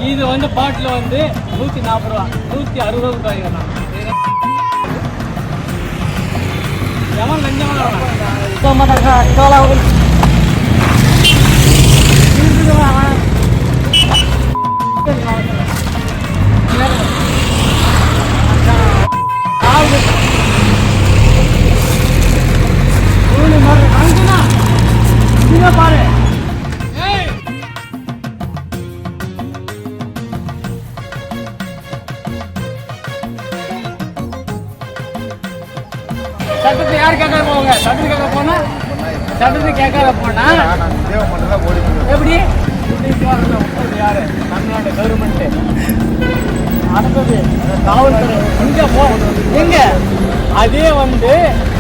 இது வந்து பாட்டில் வந்து 140 ரூபா 160 ரூபாய் எவன் பாரு சட்டத்தை யார் கேட்காத போவாங்க சட்டத்தை கேட்க போனா சட்டத்தை கேட்காத போனா எப்படி யாரு தமிழ்நாடு கவர்மெண்ட் அடுத்தது காவல்துறை இங்க போ எங்க அதே வந்து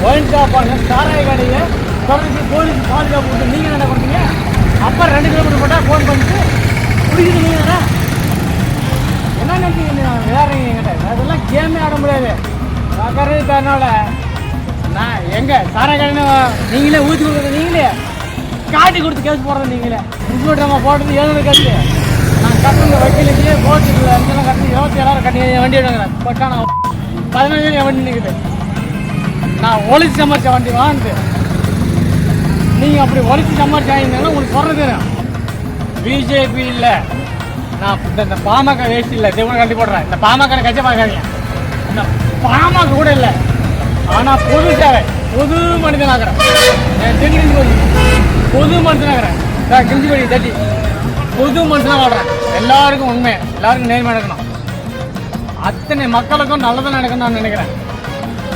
ஒயின் ஷாப் சாராய கடையை தொடர்ந்து போலீஸ் பாதுகாப்பு போட்டு நீங்க என்ன பண்ணுறீங்க அப்போ 2 கிலோமீட்டர் போட்டால் ஃபோன் பண்ணிட்டு பிடிக்குது நீங்க என்ன நினைச்சீங்க விளையாடுறீங்க என்கிட்ட அதெல்லாம் கேமே ஆட முடியாது பார்க்கறது தரனால நான் எங்க சாராய கடை நீங்களே ஊற்றி கொடுக்குறது நீங்களே காட்டி கொடுத்து கேஸ் போடுறது நீங்களே இன்ஸ்பெக்டர் நம்ம போட்டது 700 கட்டு நான் கட்டுற வக்கீலுக்கு கோர்ட்டுக்குள்ள 5 கட்டு 27,000 கட்டி வண்டி எடுக்கிறேன் பட்டா நான் 15 வண்டி நிற்குது நான் ஒழிச்சு சம்பாரிச்ச வண்டி வாங்கிட்டு நீங்கள் அப்படி ஒழிச்சு சம்பாரிச்சு வாங்கிங்கன்னா உங்களுக்கு சொல்கிறது பிஜேபி இல்லை நான் இந்த பாமக வேஸ்ட் இல்லை தேவனை கட்டி போடுறேன் இந்த பாமக கட்சி பார்க்காதீங்க இந்த பாமக கூட இல்லை ஆனால் பொது சேவை பொது மனிதனாகிறேன் என் தெரிஞ்சு பொது மனுஷனாகிறேன் கிஞ்சிபடி தட்டி பொது மனுஷனாக வாழ்கிறேன் எல்லாருக்கும் உண்மை எல்லாருக்கும் நேர்மை நடக்கணும் அத்தனை மக்களுக்கும் நல்லதாக நடக்கணும்னு நான் நினைக்கிறேன்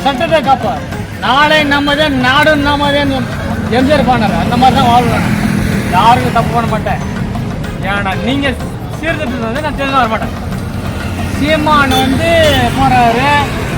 சட்டத்தை காப்பார் நாளை நம்மதே நாடு நம்மதே எம்ஜிஆர் பாண்டார் அந்த மாதிரி தான் வாழ்வேன் யாருக்கும் தப்பு பண்ண மாட்டேன் ஏன்னா நீங்கள் சீர்திருத்தம் வந்து நான் தெரிஞ்சு வர மாட்டேன் சீமான் வந்து போகிறாரு